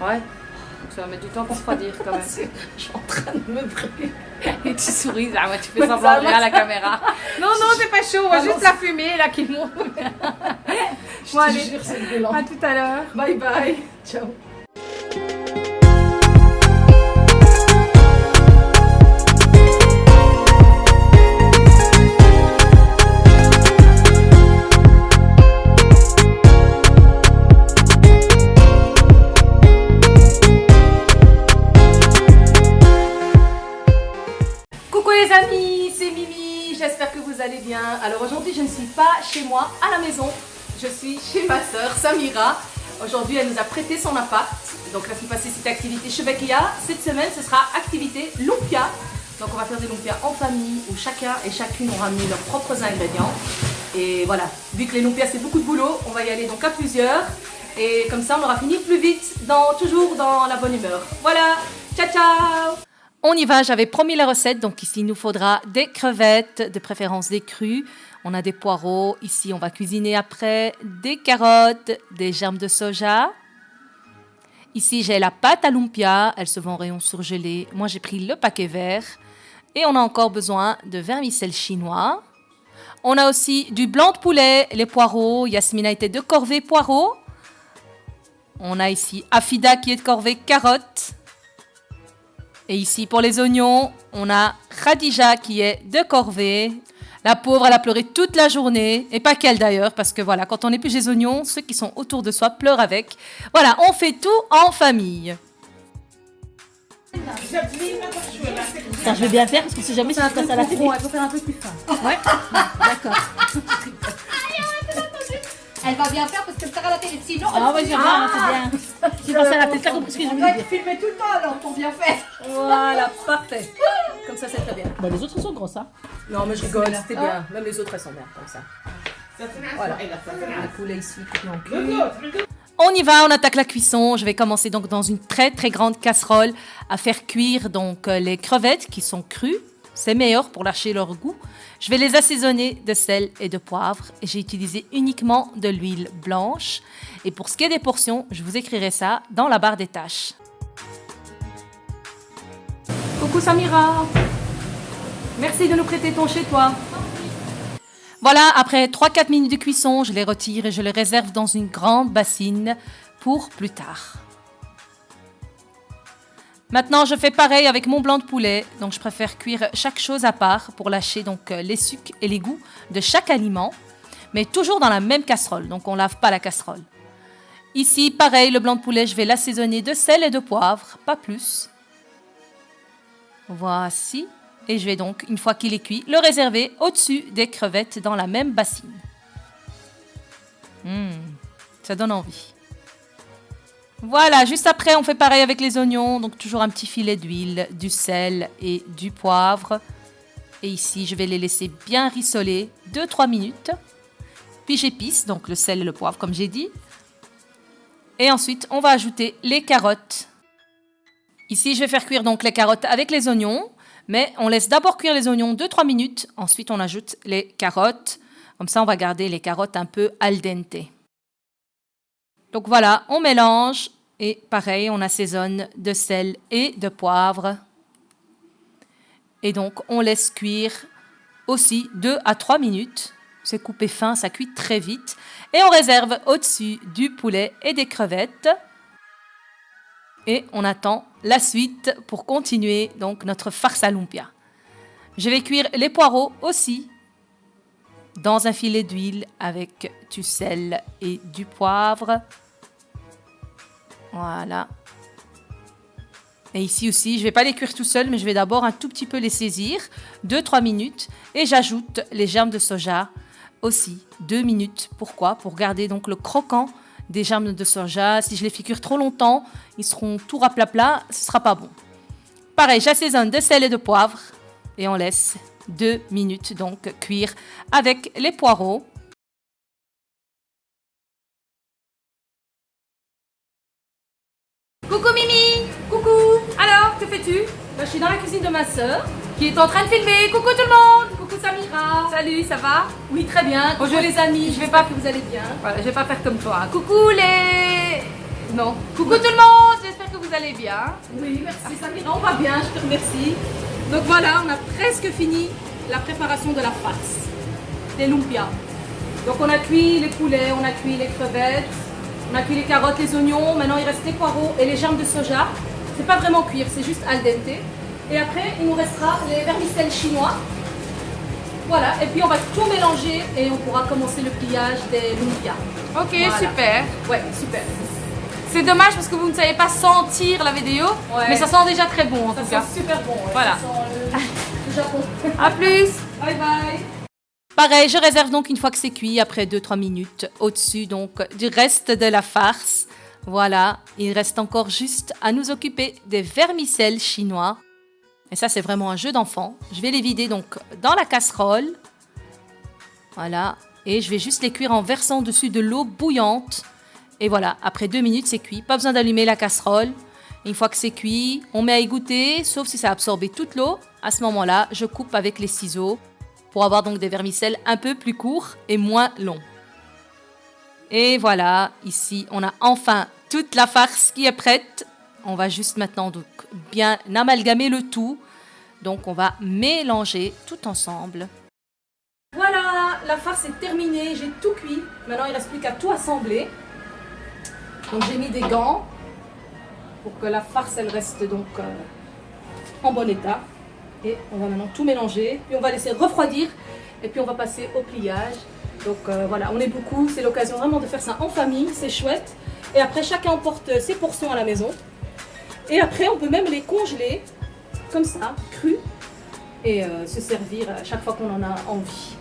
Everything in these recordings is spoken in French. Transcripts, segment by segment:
Ouais. Donc ça va mettre du temps pour refroidir quand même. Je suis en train de me brûler. Et tu souris, ah ouais, tu fais semblant de rien à la caméra. Non, non, c'est pas chaud, on voit juste la fumée là qui monte. Je te jure, c'est violent. À tout à l'heure. Bye bye. Ciao. J'espère que vous allez bien. Alors aujourd'hui, je ne suis pas chez moi à la maison. Je suis chez ma soeur Samira. Aujourd'hui, elle nous a prêté son appart. Donc la semaine passée, c'était activité Chebekia. Cette semaine, ce sera activité Lumpia. Donc on va faire des lumpias en famille où chacun et chacune ont ramené leurs propres ingrédients. Et voilà, vu que les lumpias c'est beaucoup de boulot, on va y aller donc à plusieurs. Et comme ça, on aura fini plus vite, toujours dans la bonne humeur. Voilà, ciao ciao. On y va, j'avais promis la recette, donc ici il nous faudra des crevettes, de préférence des crues. On a des poireaux, ici on va cuisiner après, des carottes, des germes de soja. Ici j'ai la pâte à lumpia, elle se vend en rayon surgelé. Moi j'ai pris le paquet vert. Et on a encore besoin de vermicelle chinois. On a aussi du blanc de poulet, les poireaux. Yasmine a été de corvée poireaux. On a ici Afida qui est de corvée carottes. Et ici, pour les oignons, on a Khadija qui est de corvée. La pauvre, elle a pleuré toute la journée. Et pas qu'elle d'ailleurs, parce que voilà, quand on épluche les oignons, ceux qui sont autour de soi pleurent avec. Voilà, on fait tout en famille. Ça, je vais bien faire parce que si jamais ça passe à la télé. Elle faut faire un peu plus fin. Ouais. D'accord. Elle va bien faire parce qu'elle sera à la télé. Sinon, Ah ouais, c'est bien, c'est bien. J'ai pensé à la télé, t'as compris ce que je on voulais va dire. être filmé tout le temps alors pour bien faire. Voilà, parfait. Comme ça, c'est très bien. Bon, les autres sont grosses, hein. Non, mais je rigole, c'était bien. Même les autres, elles sont bien, comme ça. Voilà. Le poulet ici, non cuit. On y va, on attaque la cuisson. Je vais commencer donc dans une très très grande casserole à faire cuire donc les crevettes qui sont crues. C'est meilleur pour lâcher leur goût. Je vais les assaisonner de sel et de poivre. Et j'ai utilisé uniquement de l'huile blanche. Et pour ce qui est des portions, je vous écrirai ça dans la barre des tâches. Coucou Samira. Merci de nous prêter ton chez toi. Voilà, après 3-4 minutes de cuisson, je les retire et je les réserve dans une grande bassine pour plus tard. Maintenant, je fais pareil avec mon blanc de poulet. Donc, je préfère cuire chaque chose à part pour lâcher donc les sucs et les goûts de chaque aliment, mais toujours dans la même casserole. Donc, on lave pas la casserole. Ici, pareil, le blanc de poulet, je vais l'assaisonner de sel et de poivre, pas plus. Voici. Et je vais donc, une fois qu'il est cuit, le réserver au-dessus des crevettes dans la même bassine. Ça donne envie. Voilà, juste après, on fait pareil avec les oignons. Donc, toujours un petit filet d'huile, du sel et du poivre. Et ici, je vais les laisser bien rissoler 2-3 minutes. Puis, j'épice, donc le sel et le poivre, comme j'ai dit. Et ensuite, on va ajouter les carottes. Ici, je vais faire cuire donc les carottes avec les oignons. Mais on laisse d'abord cuire les oignons 2-3 minutes. Ensuite, on ajoute les carottes. Comme ça, on va garder les carottes un peu al dente. Donc voilà, on mélange. Et pareil, on assaisonne de sel et de poivre. Et donc, on laisse cuire aussi 2 à 3 minutes. C'est coupé fin, ça cuit très vite. Et on réserve au-dessus du poulet et des crevettes. Et on attend la suite pour continuer donc notre farce à lumpia. Je vais cuire les poireaux aussi dans un filet d'huile avec du sel et du poivre. Voilà. Et ici aussi, je ne vais pas les cuire tout seul, mais je vais d'abord un tout petit peu les saisir, 2-3 minutes. Et j'ajoute les germes de soja aussi, 2 minutes. Pourquoi? Pour garder donc le croquant des germes de soja. Si je les fais cuire trop longtemps, ils seront tout raplapla, ce ne sera pas bon. Pareil, j'assaisonne de sel et de poivre et on laisse 2 minutes donc cuire avec les poireaux. Coucou Mimi! Coucou! Alors, que fais-tu? Je suis dans la cuisine de ma sœur qui est en train de filmer. Coucou tout le monde! Coucou Samira! Salut, ça va? Oui, très bien. Bonjour les amis, je vais pas que vous allez bien. Voilà, je vais pas faire comme toi. Coucou les... Non. Coucou tout le monde! J'espère que vous allez bien. Oui, merci Samira, on va bien, je te remercie. Donc voilà, on a presque fini la préparation de la farce, des lumpias. Donc on a cuit les poulets, on a cuit les crevettes, on a cuit les carottes, les oignons. Maintenant il reste les poireaux et les germes de soja. C'est pas vraiment cuire, c'est juste al dente. Et après, il nous restera les vermicelles chinois. Voilà, et puis on va tout mélanger et on pourra commencer le pliage des lumpias. Ok, Voilà. super. Ouais, super. C'est dommage parce que vous ne savez pas sentir la vidéo, Ouais. mais ça sent déjà très bon en Ça tout cas. sent super bon. Ouais. Voilà. Ça sent le Japon. A plus. Bye bye. Pareil, je réserve donc une fois que c'est cuit, après 2-3 minutes, au-dessus donc du reste de la farce. Voilà, il reste encore juste à nous occuper des vermicelles chinois. Et ça, c'est vraiment un jeu d'enfant. Je vais les vider donc dans la casserole. Voilà, et je vais juste les cuire en versant dessus de l'eau bouillante. Et voilà, après 2 minutes, c'est cuit. Pas besoin d'allumer la casserole. Une fois que c'est cuit, on met à égoutter, sauf si ça a absorbé toute l'eau. À ce moment-là, je coupe avec les ciseaux pour avoir donc des vermicelles un peu plus courts et moins longs. Et voilà, ici, on a enfin toute la farce qui est prête. On va juste maintenant donc bien amalgamer le tout. Donc, on va mélanger tout ensemble. Voilà, la farce est terminée, j'ai tout cuit. Maintenant, il ne reste plus qu'à tout assembler. Donc, j'ai mis des gants pour que la farce, elle reste donc en bon état. Et on va maintenant tout mélanger. Puis, on va laisser refroidir. Et puis, on va passer au pliage. Donc, voilà, on est beaucoup. C'est l'occasion vraiment de faire ça en famille. C'est chouette. Et après, chacun emporte ses portions à la maison. Et après, on peut même les congeler, comme ça, crus. Et se servir à chaque fois qu'on en a envie.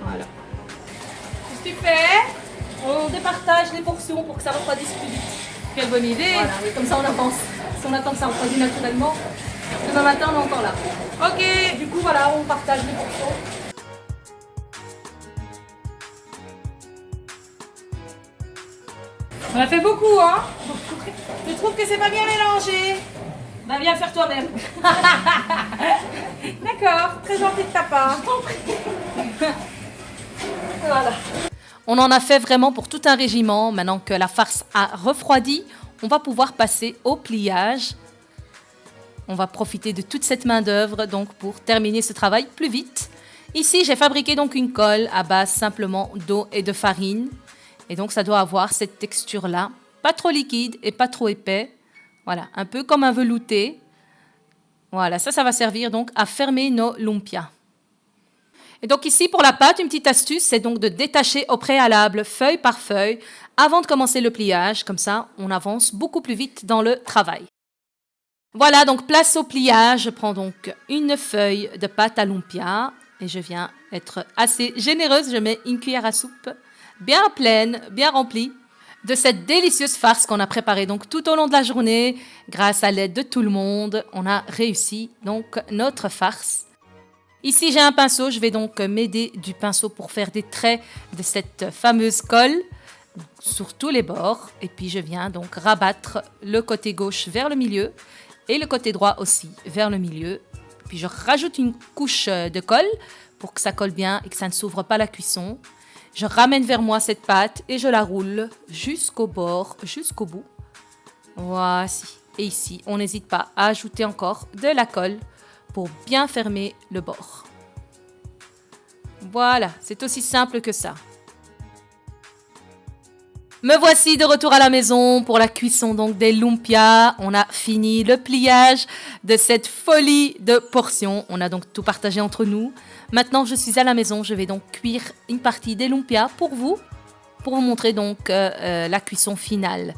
Voilà. Qu'est-ce que tu fais? On départage les portions pour que ça refroidisse plus vite. Quelle bonne idée. Voilà, oui, comme ça on avance. Si on attend que ça refroidisse naturellement, demain matin on est encore là. Ok. Du coup voilà, on partage les portions. On a fait beaucoup, hein? Je trouve que c'est pas bien mélangé. Bah viens faire toi-même. D'accord, très gentil de ta part. Voilà. On en a fait vraiment pour tout un régiment. Maintenant que la farce a refroidi, on va pouvoir passer au pliage. On va profiter de toute cette main-d'œuvre donc pour terminer ce travail plus vite. Ici, j'ai fabriqué donc une colle à base simplement d'eau et de farine. Et donc, ça doit avoir cette texture-là, pas trop liquide et pas trop épais. Voilà, un peu comme un velouté. Voilà, ça va servir donc à fermer nos lumpias. Et donc ici, pour la pâte, une petite astuce, c'est donc de détacher au préalable, feuille par feuille, avant de commencer le pliage. Comme ça, on avance beaucoup plus vite dans le travail. Voilà, donc place au pliage. Je prends donc une feuille de pâte à lumpia et je viens être assez généreuse. Je mets une cuillère à soupe bien pleine, bien remplie de cette délicieuse farce qu'on a préparée donc tout au long de la journée. Grâce à l'aide de tout le monde, on a réussi donc notre farce. Ici, j'ai un pinceau. Je vais donc m'aider du pinceau pour faire des traits de cette fameuse colle sur tous les bords. Et puis, je viens donc rabattre le côté gauche vers le milieu et le côté droit aussi vers le milieu. Puis, je rajoute une couche de colle pour que ça colle bien et que ça ne s'ouvre pas la cuisson. Je ramène vers moi cette pâte et je la roule jusqu'au bord, jusqu'au bout. Voici. Et ici, on n'hésite pas à ajouter encore de la colle pour bien fermer le bord. Voilà, c'est aussi simple que ça. Me voici de retour à la maison pour la cuisson donc des lumpias. On a fini le pliage de cette folie de portions. On a donc tout partagé entre nous. Maintenant, je suis à la maison. Je vais donc cuire une partie des lumpias pour vous montrer donc la cuisson finale.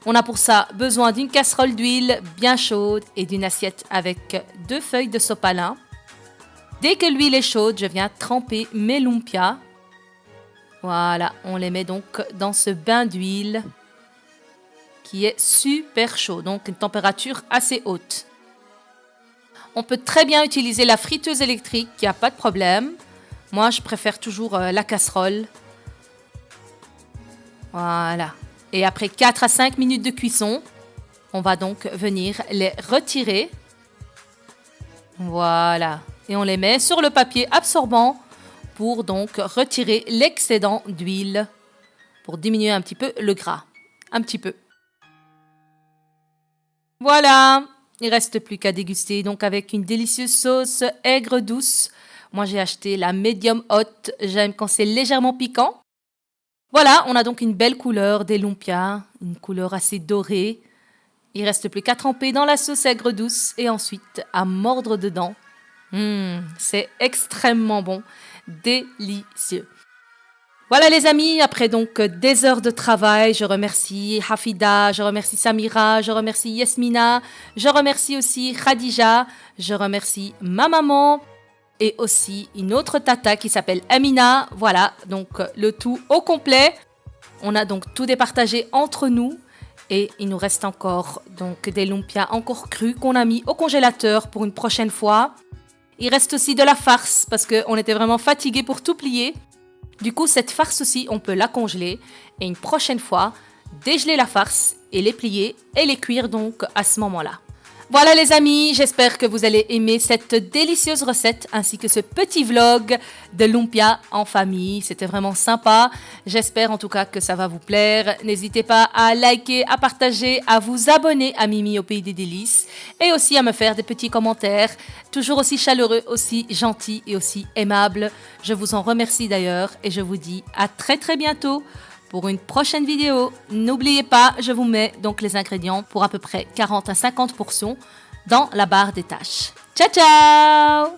On a pour ça besoin d'une casserole d'huile bien chaude et d'une assiette avec 2 feuilles de sopalin. Dès que l'huile est chaude, je viens tremper mes lumpias. Voilà, on les met donc dans ce bain d'huile qui est super chaud, donc une température assez haute. On peut très bien utiliser la friteuse électrique, il n'y a pas de problème. Moi, je préfère toujours la casserole. Voilà. Et après 4 à 5 minutes de cuisson, on va donc venir les retirer. Voilà. Et on les met sur le papier absorbant pour donc retirer l'excédent d'huile, pour diminuer un petit peu le gras. Un petit peu. Voilà, il reste plus qu'à déguster donc avec une délicieuse sauce aigre douce. Moi, j'ai acheté la medium hot. J'aime quand c'est légèrement piquant. Voilà, on a donc une belle couleur des lumpias, une couleur assez dorée. Il reste plus qu'à tremper dans la sauce aigre douce et ensuite à mordre dedans. C'est extrêmement bon, délicieux. Voilà les amis, après donc des heures de travail, je remercie Hafida, je remercie Samira, je remercie Yasmina, je remercie aussi Khadija, je remercie ma maman et aussi une autre tata qui s'appelle Amina. Voilà, donc le tout au complet. On a donc tout départagé entre nous et il nous reste encore donc des lumpias encore crus qu'on a mis au congélateur pour une prochaine fois. Il reste aussi de la farce parce qu'on était vraiment fatigués pour tout plier. Du coup, cette farce aussi, on peut la congeler et une prochaine fois, dégeler la farce et les plier et les cuire donc à ce moment-là. Voilà les amis, j'espère que vous allez aimer cette délicieuse recette ainsi que ce petit vlog de lumpia en famille. C'était vraiment sympa. J'espère en tout cas que ça va vous plaire. N'hésitez pas à liker, à partager, à vous abonner à Mimi au Pays des Délices et aussi à me faire des petits commentaires, toujours aussi chaleureux, aussi gentils et aussi aimables. Je vous en remercie d'ailleurs et je vous dis à très très bientôt pour une prochaine vidéo. N'oubliez pas, je vous mets donc les ingrédients pour à peu près 40 à 50 portions dans la barre des tâches. Ciao ciao!